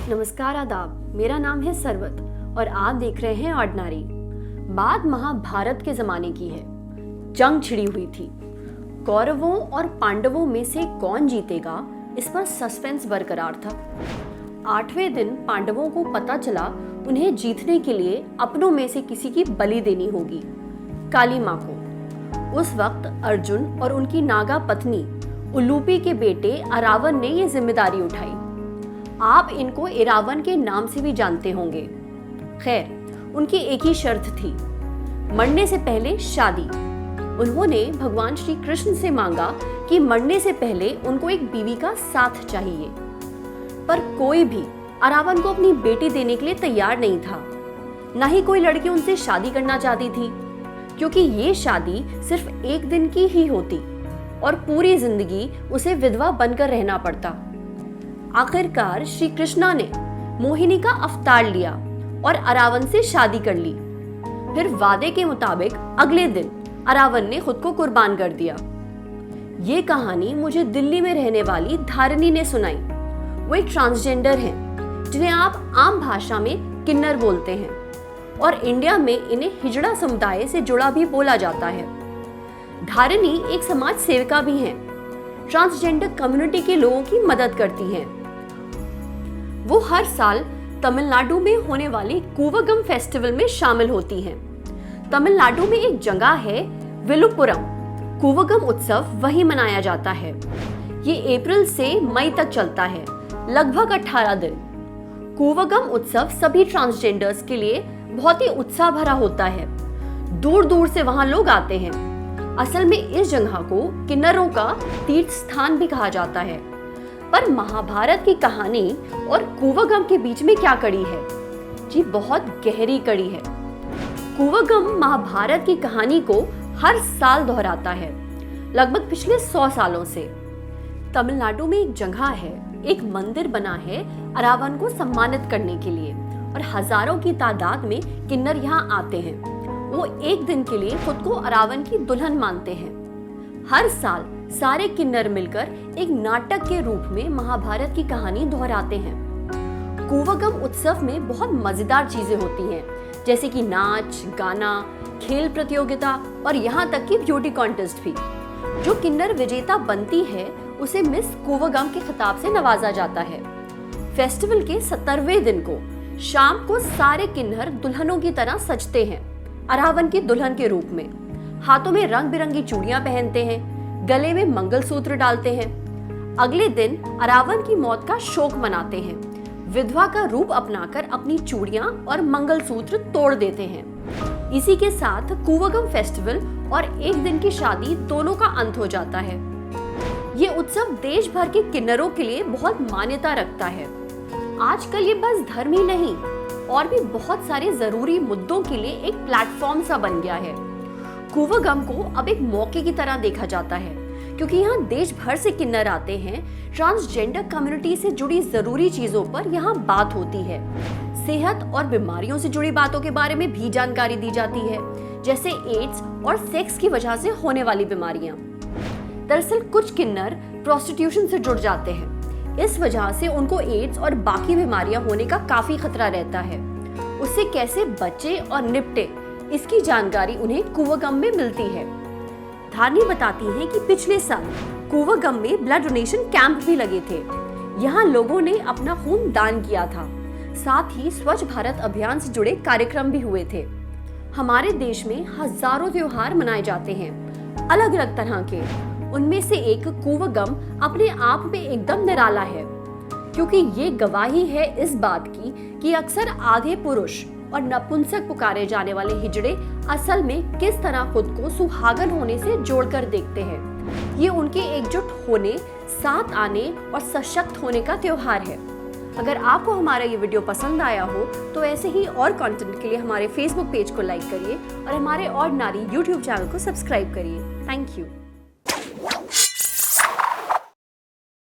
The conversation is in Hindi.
नमस्कार आदाब, मेरा नाम है सरवत और आप देख रहे हैं ऑर्डिनरी। बात महाभारत के जमाने की है। जंग छिड़ी हुई थी। कौरवों और पांडवों में से कौन जीतेगा, इस पर सस्पेंस बरकरार था। 8वें दिन पांडवों को पता चला उन्हें जीतने के लिए अपनों में से किसी की बलि देनी होगी, काली मां को। उस वक्त अर्जुन और उनकी नागा पत्नी उलूपी के बेटे अरावन ने ये जिम्मेदारी उठाई। आप इनको इरावन के नाम से भी जानते होंगे। खैर, उनकी एक ही शर्त थी, मरने से पहले शादी। उन्होंने भगवान श्री कृष्ण से मांगा कि मरने से पहले उनको एक बीवी का साथ चाहिए, पर कोई भी अरावन को अपनी बेटी देने के लिए तैयार नहीं था। न ही कोई लड़की उनसे शादी करना चाहती थी, क्योंकि ये शादी सिर्फ एक दिन की ही होती और पूरी जिंदगी उसे विधवा बनकर रहना पड़ता। आखिरकार श्री कृष्णा ने मोहिनी का अवतार लिया और अरावन से शादी कर ली। फिर वादे के मुताबिक अगले दिन अरावन ने खुद को कुर्बान कर दिया। ये कहानी मुझे दिल्ली में रहने वाली धारिणी ने सुनाई। वो एक ट्रांसजेंडर हैं, जिन्हें आप आम भाषा में किन्नर बोलते हैं और इंडिया में इन्हें हिजड़ा समुदाय से जुड़ा भी बोला जाता है। धारिणी एक समाज सेविका भी हैं। ट्रांसजेंडर कम्युनिटी के लोगों की मदद करती हैं। वो हर साल तमिलनाडु में होने वाली कूवगम फेस्टिवल में शामिल होती हैं। तमिलनाडु में एक जगह है विलुपुरम। कूवगम उत्सव वहीं मनाया जाता है। ये अप्रैल से मई तक चलता है, लगभग 18 दिन। कूवगम उत्सव सभी ट्रांसजेंडर्स के लिए बहुत ही उत्साह भरा होता है। दूर दूर से वहां लोग आते हैं। असल में इस जगह को किन्नरों का तीर्थ स्थान भी कहा जाता है। पर महाभारत की कहानी और कूवगम के बीच में क्या कड़ी है? जी, बहुत गहरी कड़ी है। कूवगम महाभारत की कहानी को हर साल दोहराता है, लगभग पिछले 100 सालों से। तमिलनाडु में एक जगह है, एक मंदिर बना है अरावन को सम्मानित करने के लिए, और हजारों की तादाद में किन्नर यहाँ आते हैं। वो एक दिन के लिए खुद को अरावन की दुल्हन मानते हैं। हर साल सारे किन्नर मिलकर एक नाटक के रूप में महाभारत की कहानी दोहराते हैं। कूवगम उत्सव में बहुत मजेदार चीजें होती हैं, जैसे कि नाच, गाना, खेल प्रतियोगिता और यहाँ तक कि ब्यूटी कॉन्टेस्ट भी। जो किन्नर विजेता बनती है उसे मिस कूवगम के खिताब से नवाजा जाता है। फेस्टिवल के 70वें दिन को शाम को सारे किन्नर दुल्हनों की तरह सजते हैं, अरावन की दुल्हन के रूप में। हाथों में रंग बिरंगी चूड़ियां पहनते हैं, गले में मंगलसूत्र डालते हैं। अगले दिन अरावन की मौत का शोक मनाते हैं। विधवा का रूप अपनाकर अपनी चूड़ियां और मंगलसूत्र तोड़ देते हैं। इसी के साथ कूवगम फेस्टिवल और एक दिन की शादी दोनों का अंत हो जाता है। ये उत्सव देश भर के किन्नरों के लिए बहुत मान्यता रखता है। आजकल ये बस धर्म ही नहीं, और भी बहुत सारे जरूरी मुद्दों के लिए एक प्लेटफॉर्म सा बन गया है। कूवगम को अब एक मौके की तरह देखा जाता है, क्योंकि यहाँ देश भर से किन्नर आते हैं। ट्रांसजेंडर कम्युनिटी से जुड़ी जरूरी चीजों पर यहाँ बात होती है। सेहत और बीमारियों से जुड़ी बातों के बारे में भी जानकारी दी जाती है, जैसे एड्स और सेक्स की वजह से होने वाली बीमारियां। दरअसल कुछ किन्नर प्रोस्टिट्यूशन से जुड़ जाते हैं। इस वजह से उनको एड्स और बाकी बीमारियां होने का काफी खतरा रहता है। उससे कैसे बचे और निपटे, इसकी जानकारी उन्हें कूवगम में मिलती है। धारिणी बताती हैं कि पिछले साल कूवगम में ब्लड डोनेशन कैंप भी लगे थे। यहाँ लोगों ने अपना खून दान किया था। साथ ही स्वच्छ भारत अभियान से जुड़े कार्यक्रम भी हुए थे। हमारे देश में हजारों त्योहार मनाए जाते हैं, अलग अलग तरह के। उनमें से एक कूवगम अपने आप में एकदम निराला है, क्योंकि ये गवाही है इस बात की कि अक्सर आधे पुरुष और नपुंसक पुकारे जाने वाले हिजड़े असल में किस तरह खुद को सुहागन होने से जोड़कर देखते हैं। ये उनके एकजुट होने, साथ आने और सशक्त होने का त्योहार है। अगर आपको हमारा ये वीडियो पसंद आया हो तो ऐसे ही और कंटेंट के लिए हमारे फेसबुक पेज को लाइक करिए और हमारे ऑर्डिनरी यूट्यूब चैनल को सब्सक्राइब करिए। Thank you.